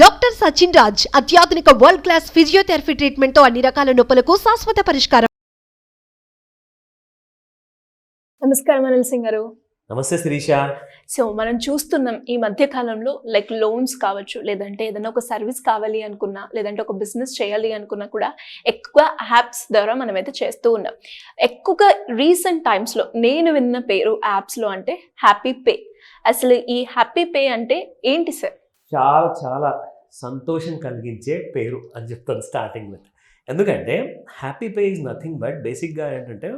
Doctor Sachin Raj అత్యాధునిక world class physiotherapy treatment తో అన్ని రకాల నొప్పులకు శాశ్వత పరిష్కారం. నమస్కారం అనిల్ సింగ్ గారు. నమస్తే శిరీష. సో మనం చూస్తున్నాం ఈ మధ్య కాలంలో లైక్ లోన్స్ కావచ్చు, లేదంటే ఏదైనా ఒక సర్వీస్ కావాలి అనుకున్నా, లేదంటే ఒక బిజినెస్ చేయాలి అనుకున్నా కూడా ఎక్కువ యాప్స్ ద్వారా మనమైతే చేస్తూ ఉన్నాం. ఎక్కువగా రీసెంట్ టైమ్స్లో నేను విన్న పేరు యాప్స్లో అంటే హ్యాపీ పే. అసలు ఈ హ్యాపీ పే అంటే ఏంటి సార్? చాలా చాలా సంతోషం కలిగించే పేరు అని చెప్తాను స్టార్టింగ్ విత్. ఎందుకంటే happy pay is nothing but బేసిక్గా ఏంటంటే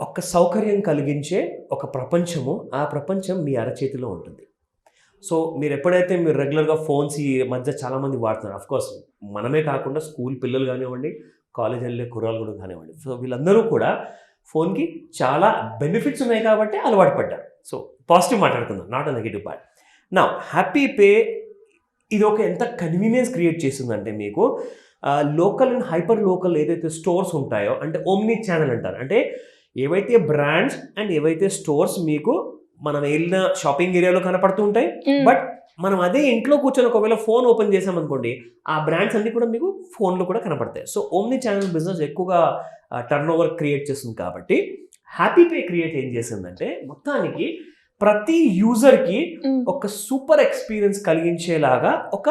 ఒక సౌకర్యం కలిగించే ఒక ప్రపంచము, ఆ ప్రపంచం మీ అరచేతిలో ఉంటుంది. సో మీరు ఎప్పుడైతే మీరు రెగ్యులర్గా ఫోన్స్ ఈ మధ్య చాలామంది వాడుతున్నారు, అఫ్కోర్స్ మనమే కాకుండా స్కూల్ పిల్లలు కానివ్వండి, కాలేజ్ వెళ్ళే కుర్రాలు కూడా కానివ్వండి, సో వీళ్ళందరూ కూడా ఫోన్కి చాలా బెనిఫిట్స్ ఉన్నాయి కాబట్టి అలవాటు పడ్డారు. సో పాజిటివ్ మాట్లాడుకుందాం, నాట్ అ నెగిటివ్ పార్ట్. నా హ్యాపీ పే ఇది ఒక ఎంత కన్వీనియన్స్ క్రియేట్ చేస్తుందంటే మీకు లోకల్ అండ్ హైపర్ లోకల్ ఏదైతే స్టోర్స్ ఉంటాయో, అంటే ఓమ్ని ఛానల్ అంటారు, అంటే ఏవైతే బ్రాండ్స్ అండ్ ఏవైతే స్టోర్స్ మీకు మనం వెళ్ళిన షాపింగ్ ఏరియాలో కనపడుతూ ఉంటాయి, బట్ మనం అదే ఇంట్లో కూర్చొని ఒకవేళ ఫోన్ ఓపెన్ చేసామనుకోండి ఆ బ్రాండ్స్ అన్నీ కూడా మీకు ఫోన్లో కూడా కనపడతాయి. సో ఓమ్ని ఛానల్ బిజినెస్ ఎక్కువగా టర్న్ ఓవర్ క్రియేట్ చేస్తుంది. కాబట్టి హ్యాపీ పే క్రియేట్ ఏం చేసిందంటే మొత్తానికి ప్రతి యూజర్కి ఒక సూపర్ ఎక్స్పీరియన్స్ కలిగించేలాగా ఒక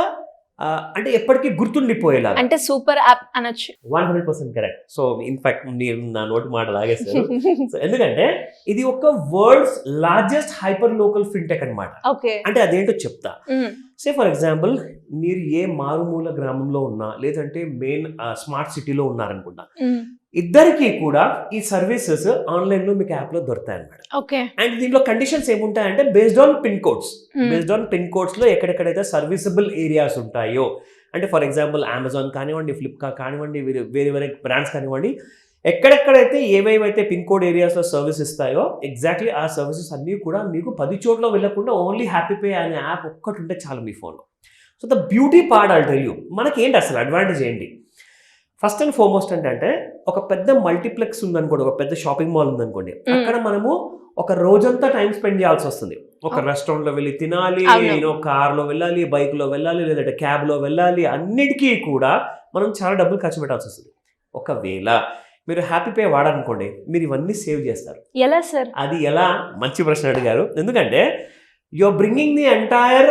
అంటే ఎప్పటికీ గుర్తుండిపోయేలాగా, అంటే సూపర్ యాప్ అనొచ్చు. 100% కరెక్ట్. సో ఇన్ఫాక్ట్ మీరు నా నోటి మాట లాగేస్తారు. సో ఎందుకంటే ఇది ఒక world's largest hyper local fintech అనమాట. అంటే అదేంటో చెప్తా. సే ఫర్ ఎగ్జాంపుల్ మీరు ఏ మారుమూల గ్రామంలో ఉన్నా, లేదంటే మెయిన్ స్మార్ట్ సిటీలో ఉన్నారనుకుంటా, ఇద్దరికి కూడా ఈ సర్వీసెస్ ఆన్లైన్లో మీకు యాప్లో దొరుకుతాయి అనమాట. అండ్ దీంట్లో కండిషన్స్ ఏముంటాయంటే based on pin codes, based on pin కోడ్స్లో ఎక్కడెక్కడైతే సర్వీసబుల్ ఏరియాస్ ఉంటాయో, అంటే ఫర్ ఎగ్జాంపుల్ అమెజాన్ కానివ్వండి, ఫ్లిప్కార్ట్ కానివ్వండి, వేరే వేరే బ్రాండ్స్ కానివ్వండి, ఎక్కడెక్కడైతే ఏవేవైతే పిన్ కోడ్ ఏరియాస్లో సర్వీస్ ఇస్తాయో ఎగ్జాక్ట్లీ ఆ సర్వీసెస్ అన్నీ కూడా మీకు 10 చోట్ల వెళ్ళకుండా ఓన్లీ హ్యాపీ పే అనే యాప్ ఒక్కటి ఉంటే చాలు మీ ఫోన్లో. So the beauty part I'll tell you, మనకి ఏంటి అసలు అడ్వాంటేజ్ ఏంటి? ఫస్ట్ అండ్ ఫార్మోస్ట్ అంటే ఒక పెద్ద మల్టీప్లెక్స్ ఉందనుకోండి, ఒక పెద్ద షాపింగ్ మాల్ ఉందనుకోండి, అక్కడ మనము ఒక రోజంతా టైం స్పెండ్ చేయాల్సి వస్తుంది. ఒక రెస్టారెంట్లో వెళ్ళి తినాలి, కార్లో వెళ్ళాలి, బైక్లో వెళ్ళాలి, లేదంటే క్యాబ్లో వెళ్ళాలి, అన్నిటికీ కూడా మనం చాలా డబ్బులు ఖర్చు పెట్టాల్సి వస్తుంది. ఒకవేళ మీరు హ్యాపీ పే వాడాలనుకోండి, మీరు ఇవన్నీ సేవ్ చేస్తారు. ఎలా సార్? అది ఎలా? మంచి ప్రశ్న అడిగారు. ఎందుకంటే you're bringing the entire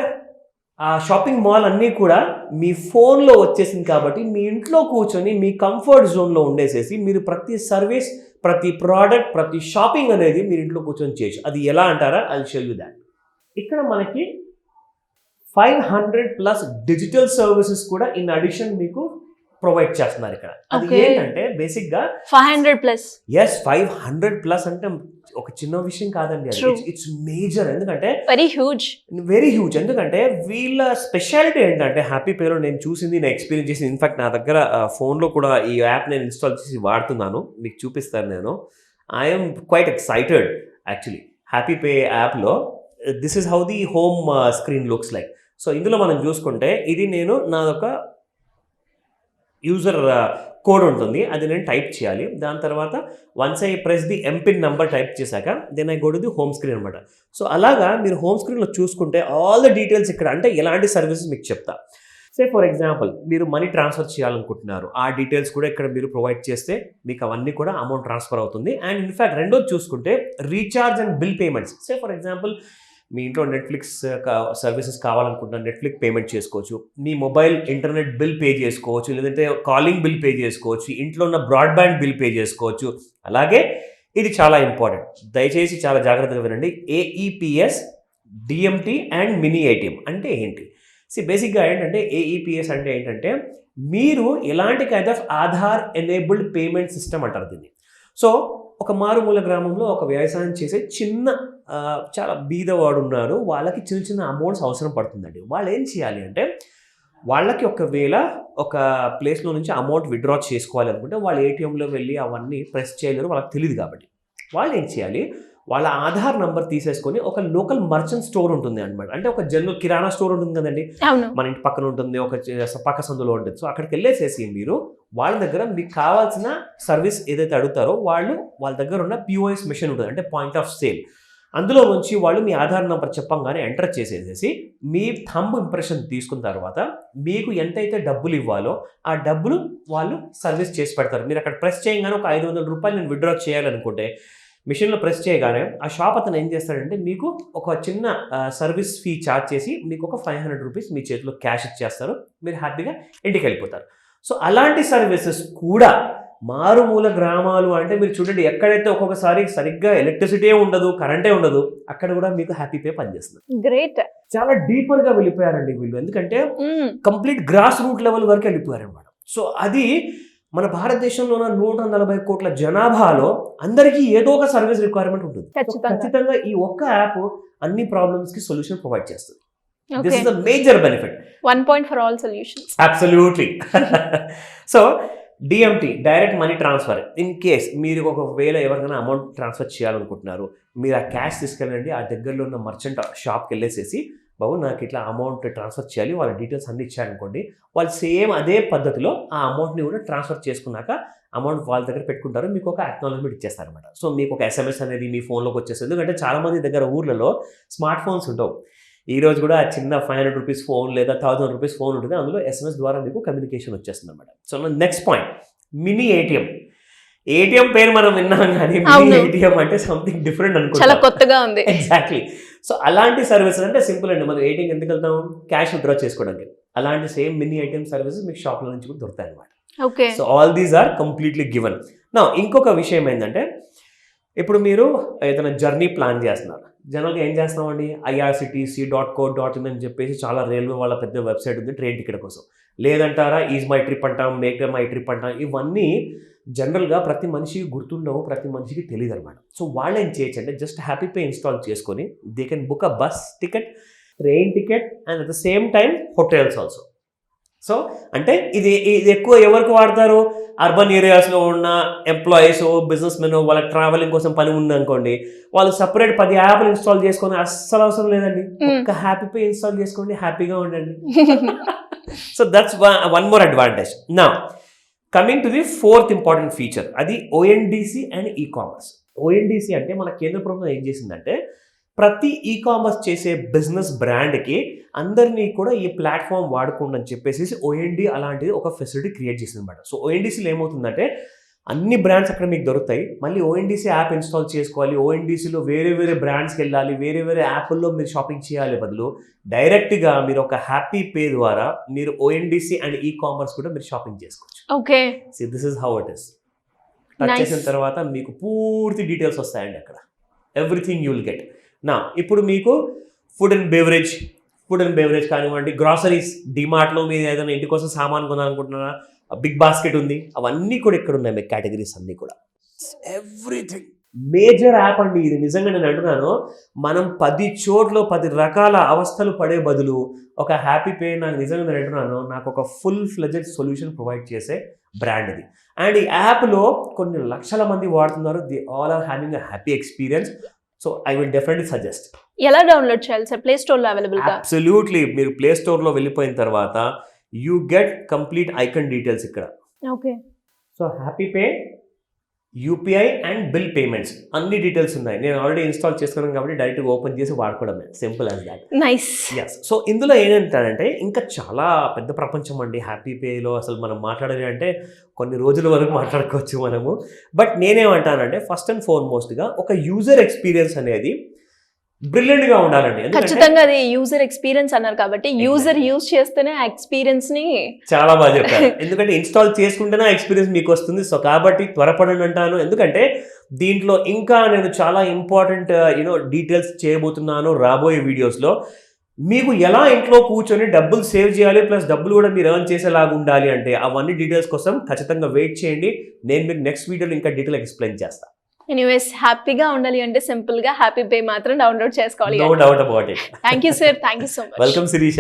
shopping mall అన్నీ కూడా మీ ఫోన్లో వచ్చేసింది. కాబట్టి మీ ఇంట్లో కూర్చొని మీ కంఫర్ట్ జోన్లో ఉండేసేసి మీరు ప్రతి సర్వీస్, ప్రతి ప్రోడక్ట్, ప్రతి షాపింగ్ అనేది మీరు ఇంట్లో కూర్చొని చేయొచ్చు. అది ఎలా అంటారా? I will shell you that. ఇక్కడ మనకి 500+ డిజిటల్ సర్వీసెస్ కూడా ఇన్ అడిషన్ మీకు ప్రొవైడ్ చేస్తున్నారు ఇక్కడ. అది ఏంటంటే బేసిక్గా 500+. ఎస్, 500+ అంటే ఒక చిన్న విషయం కాదండి, ఇట్స్ మేజర్. ఎందుకంటే వెరీ హ్యూజ్. ఎందుకంటే వీళ్ళ స్పెషాలిటీ ఏంటంటే హ్యాపీ పేలో నేను చూసింది, నేను ఎక్స్పీరియన్స్ చేసింది, ఇన్ఫాక్ట్ నా దగ్గర ఫోన్లో కూడా ఈ యాప్ నేను ఇన్స్టాల్ చేసి వాడుతున్నాను, మీకు చూపిస్తాను నేను. I'm quite excited actually. Happy pay యాప్లో this is how the home screen looks like. So ఇందులో మనం చూసుకుంటే ఇది నేను నాదొక యూజర్ కోడ్ ఉంటుంది, అది నేను టైప్ చేయాలి. దాని తర్వాత once I press the MPIN number type చేశాక then I go to the home screen అనమాట. సో అలాగా మీరు హోమ్ స్క్రీన్లో చూసుకుంటే ఆల్ ద డీటెయిల్స్ ఇక్కడ, అంటే ఎలాంటి సర్వీసెస్ మీకు చెప్తా. సే ఫర్ ఎగ్జాంపుల్ మీరు మనీ ట్రాన్స్ఫర్ చేయాలనుకుంటున్నారు, ఆ డీటెయిల్స్ కూడా ఇక్కడ మీరు ప్రొవైడ్ చేస్తే మీకు అవన్నీ కూడా అమౌంట్ ట్రాన్స్ఫర్ అవుతుంది. అండ్ ఇన్ఫాక్ట్ రెండోది చూసుకుంటే recharge and bill payments. Say for example మీ ఇంట్లో నెట్ఫ్లిక్స్ సర్వీసెస్ కావాలనుకుంటున్నా నెట్ఫ్లిక్స్ పేమెంట్ చేసుకోవచ్చు, మీ మొబైల్ ఇంటర్నెట్ బిల్ పే చేసుకోవచ్చు, లేదంటే కాలింగ్ బిల్ పే చేసుకోవచ్చు, ఇంట్లో ఉన్న బ్రాడ్బ్యాండ్ బిల్ పే చేసుకోవచ్చు. అలాగే ఇది చాలా ఇంపార్టెంట్, దయచేసి చాలా జాగ్రత్తగా వినండి. AEPS, DMT and mini ATM అంటే ఏంటి? బేసిక్గా ఏంటంటే AEPS అంటే ఏంటంటే మీరు ఎలాంటి kind of Aadhaar enabled payment system అంటారు దీన్ని. సో ఒక మారుమూల గ్రామంలో ఒక వ్యవసాయం చేసే చిన్న చాలా బీదవాడు ఉన్నాడు, వాళ్ళకి చిన్న చిన్న అమౌంట్స్ అవసరం పడుతుందండి. వాళ్ళు ఏం చేయాలి అంటే వాళ్ళకి ఒకవేళ ఒక ప్లేస్లో నుంచి అమౌంట్ విత్డ్రా చేసుకోవాలి అనుకుంటే వాళ్ళు ATMలో వెళ్ళి అవన్నీ ప్రెస్ చేయలేరు, వాళ్ళకి తెలియదు. కాబట్టి వాళ్ళు ఏం చేయాలి, వాళ్ళ ఆధార్ నంబర్ తీసేసుకొని ఒక లోకల్ మర్చెంట్ స్టోర్ ఉంటుంది అనమాట, అంటే ఒక జనరల్ కిరాణా స్టోర్ ఉంటుంది కదండి, మన ఇంటి పక్కన ఉంటుంది, ఒక పక్క సందులో ఉంటుంది. సో అక్కడికి వెళ్ళేసేసి మీరు వాళ్ళ దగ్గర మీకు కావాల్సిన సర్వీస్ ఏదైతే అడుగుతారో వాళ్ళ దగ్గర ఉన్న POS మెషిన్ ఉంటుంది, అంటే పాయింట్ ఆఫ్ సేల్. అందులో నుంచి వాళ్ళు మీ ఆధార్ నెంబర్ చెప్పంగానే ఎంటర్ చేసేసేసి మీ థంబ్ ఇంప్రెషన్ తీసుకున్న తర్వాత మీకు ఎంతైతే డబ్బులు ఇవ్వాలో ఆ డబ్బులు వాళ్ళు సర్వీస్ చేసి పెడతారు. మీరు అక్కడ ప్రెస్ చేయగానే ఒక 500 రూపాయలు నేను విత్డ్రా చేయాలనుకుంటే మిషన్లో ప్రెస్ చేయగానే ఆ షాప్ అతను ఏం చేస్తాడంటే మీకు ఒక చిన్న సర్వీస్ ఫీ ఛార్జ్ చేసి మీకు ఒక 500 రూపీస్ మీ చేతిలో క్యాష్ ఇచ్చేస్తారు. మీరు హ్యాపీగా ఇంటికి వెళ్ళిపోతారు. సో అలాంటి సర్వీసెస్ కూడా మారుమూల గ్రామాలు అంటే మీరు చూడండి, ఎక్కడైతే ఒక్కొక్కసారి సరిగ్గా ఎలక్ట్రిసిటీ ఉండదు, కరెంటే ఉండదు, అక్కడ కూడా మీకు హ్యాపీ పే పనిచేస్తుంది. గ్రేట్. చాలా డీపర్ గా వెళ్ళిపోయారండి వీళ్ళు, ఎందుకంటే కంప్లీట్ గ్రాస్ రూట్ లెవెల్ వరకు వెళ్ళిపోయారు అనమాట. సో అది మన భారతదేశంలో ఉన్న 140 కోట్ల జనాభాలో అందరికీ ఏదో ఒక సర్వీస్ రిక్వైర్మెంట్ ఉంటుంది. ఖచ్చితంగా ఈ ఒక్క యాప్ అన్ని ప్రాబ్లమ్స్ కి సొల్యూషన్ ప్రొవైడ్ చేస్తుంది. This is the major benefit. One point for all solutions. Absolutely. So DMT, direct money transfer. In case మీరు ఒకవేళ ఎవరికైనా అమౌంట్ ట్రాన్స్ఫర్ చేయాలనుకుంటున్నారు, మీరు ఆ క్యాష్ తీసుకెళ్ళండి, ఆ దగ్గరలో ఉన్న మర్చెంట్ షాప్కి వెళ్ళేసేసి బాబు నాకు ఇట్లా అమౌంట్ ట్రాన్స్ఫర్ చేయాలి, వాళ్ళ డీటెయిల్స్ అన్ని ఇచ్చారనుకోండి, వాళ్ళు సేమ్ అదే పద్ధతిలో ఆ అమౌంట్ని కూడా ట్రాన్స్ఫర్ చేసుకున్నాక అమౌంట్ వాళ్ళ దగ్గర పెట్టుకుంటారు, మీకు ఒక అక్నాలజ్మెంట్ ఇచ్చేస్తారు అనమాట. సో మీకు ఒక SMS అనేది మీ ఫోన్లోకి వచ్చేస్తుంది. ఎందుకంటే చాలామంది దగ్గర ఊర్లలో స్మార్ట్ ఫోన్స్ ఉండవు. ఈ రోజు కూడా చిన్న 500 రూపీస్ ఫోన్ లేదా 1000 రూపీస్ ఫోన్ ఉంటుంది, అందులో SMS ద్వారా మీకు కమ్యూనికేషన్ వచ్చేస్తుంది అనమాట. So next point, mini ATM. ATM పేరు మనం విన్నాం కానీ మినీ ఏటీఎం అంటే సంథింగ్ డిఫరెంట్ అనుకో, చాలా కొత్తగా ఉంది. ఎగ్జాక్ట్లీ. సో అలాంటి సర్వీసెస్ అంటే సింపుల్ అండి, మనం ఏటీఎం ఎందుకు వెళ్తాం, క్యాష్ విత్డ్రా చేసుకోవడానికి. అలాంటి సేమ్ మినీ ఏటీఎం సర్వీసెస్ మీకు షాప్ల నుంచి కూడా దొరుకుతాయి అనమాట. Okay. So all these are completely given. నా ఇంకొక విషయం ఏంటంటే, ఇప్పుడు మీరు ఏదైనా జర్నీ ప్లాన్ చేస్తున్నారు, జనరల్గా ఏం చేస్తామండి, irctc.co.in అని చెప్పేసి చాలా రైల్వే వాళ్ళ పెద్ద వెబ్సైట్ ఉంది ట్రైన్ టికెట్ కోసం. లేదంటారా ఈజ్ మై ట్రిప్ అంటాం, మేక్ మై ట్రిప్ అంటాం. ఇవన్నీ జనరల్గా ప్రతి మనిషికి గుర్తుండవు, ప్రతి మనిషికి తెలియదు అనమాట. సో వాళ్ళు ఏం చేయొచ్చు అంటే జస్ట్ హ్యాపీ పే ఇన్స్టాల్ చేసుకొని they can book a bus ticket, train ticket and at the same time hotels also. So అంటే ఇది ఎక్కువ ఎవరికి వాడతారు, అర్బన్ ఏరియాస్లో ఉన్న ఎంప్లాయీస్, బిజినెస్ మెన్, వాళ్ళ ట్రావెలింగ్ కోసం పని ఉందనుకోండి, వాళ్ళు సపరేట్ 10 యాప్లు ఇన్స్టాల్ చేసుకొని అస్సలు అవసరం లేదండి, ఒక్క హ్యాపీ పే ఇన్స్టాల్ చేసుకోండి, హ్యాపీగా ఉండండి. So that's one more advantage. నా coming to the 4th important feature, అది ONDC అండ్ ఈ-కామర్స్. ONDC అంటే మన కేంద్ర ప్రభుత్వం ఏం చేసిందంటే ప్రతి ఈ-కామర్స్ చేసే బిజినెస్ బ్రాండ్కి అందరినీ కూడా ఈ ప్లాట్ఫామ్ వాడుకోండి అని చెప్పేసి OND అలాంటిది ఒక ఫెసిలిటీ క్రియేట్ చేసింది అనమాట. సో ONDCలో ఏమవుతుందంటే అన్ని బ్రాండ్స్ అక్కడ మీకు దొరుకుతాయి, మళ్ళీ ONDC యాప్ ఇన్స్టాల్ చేసుకోవాలి, ONDCలో వేరే వేరే బ్రాండ్స్కి వెళ్ళాలి, వేరే వేరే యాప్ల్లో మీరు షాపింగ్ చేయాలి బదులు డైరెక్ట్గా మీరు ఒక హ్యాపీ పే ద్వారా మీరు ONDC అండ్ ఈ-కామర్స్ కూడా మీరు షాపింగ్ చేసుకోవచ్చు. Okay. So this is how it is. Touch చేసిన తర్వాత మీకు పూర్తి డీటెయిల్స్ వస్తాయండి అక్కడ, ఎవ్రీథింగ్ యూ విల్ గెట్. నా ఇప్పుడు మీకు ఫుడ్ అండ్ బెవరేజ్ కానివ్వండి, గ్రాసరీస్, డిమార్ట్లో మీరు ఏదైనా ఇంటి కోసం సామాన్ కొనాలనుకుంటున్నారా, బిగ్ బాస్కెట్ ఉంది, అవన్నీ కూడా ఇక్కడ ఉన్నాయి మీకు కేటగిరీస్ అన్నీ కూడా. ఎవ్రీథింగ్ మేజర్ యాప్ అండి ఇది. నిజంగా నేను అంటున్నాను, మనం 10 చోట్ల 10 రకాల అవస్థలు పడే బదులు ఒక హ్యాపీ పే, నాకు నిజంగా నేను అంటున్నాను, నాకు ఒక ఫుల్ ఫ్లెజెడ్ సొల్యూషన్ ప్రొవైడ్ చేసే బ్రాండ్ ఇది. అండ్ ఈ యాప్లో కొన్ని లక్షల మంది వాడుతున్నారు, the all are having a happy experience. So I will definitely suggest. ఎలా డౌన్లోడ్ చేయాలి సార్? ప్లే స్టోర్లో అవైలబుల్ గా? అబ్సల్యూట్లీ. మీరు ప్లే స్టోర్లో వెళ్ళిపోయిన తర్వాత you get complete icon details ఇక్కడ. Okay. So happy pay, UPI and bill payments అన్ని డీటెయిల్స్ ఉన్నాయి. నేను ఆల్రెడీ ఇన్స్టాల్ చేసుకున్నాను కాబట్టి డైరెక్ట్గా ఓపెన్ చేసి వాడుకోవడమే, simple as that. Nice. Yes. So ఇందులో ఏంటంటే ఇంకా చాలా పెద్ద ప్రపంచం అండి హ్యాపీ పేలో. అసలు మనం మాట్లాడాలి అంటే కొన్ని రోజుల వరకు మాట్లాడుకోవచ్చు మనము. బట్ నేనేమంటానంటే ఫస్ట్ అండ్ ఫార్మోస్ట్గా ఒక యూజర్ ఎక్స్పీరియన్స్ అనేది బ్రిలియంట్గా ఉండాలండి. ఖచ్చితంగా అది యూజర్ ఎక్స్పీరియన్స్ అన్నారు కాబట్టి యూజర్ యూజ్ చేస్తేనే ఆ ఎక్స్పీరియన్స్ ని చాలా బాగా చెప్పారు. ఎందుకంటే ఇన్స్టాల్ చేసుకుంటేనే ఎక్స్పీరియన్స్ మీకు వస్తుంది. సో కాబట్టి త్వరపడండి అంటాను, ఎందుకంటే దీంట్లో ఇంకా నేను చాలా ఇంపార్టెంట్ డీటెయిల్స్ చేయబోతున్నాను రాబోయే వీడియోస్లో. మీకు ఎలా ఇంట్లో కూర్చొని డబ్బులు సేవ్ చేయాలి, ప్లస్ డబ్బులు కూడా మీరు ఎర్న్ చేసేలాగా ఉండాలి అంటే అవన్నీ డీటెయిల్స్ కోసం ఖచ్చితంగా వెయిట్ చేయండి. నేను మీకు నెక్స్ట్ వీడియోలో ఇంకా డీటెయిల్ ఎక్స్ప్లెయిన్ చేస్తాను. ఎనీవేస్, హ్యాపీగా ఉండాలి అంటే సింపుల్ గా హ్యాపీ పే మాత్రం డౌన్లోడ్ చేసుకోవాలి. No doubt about it. Thank you sir, thank you so much. Welcome Sirisha.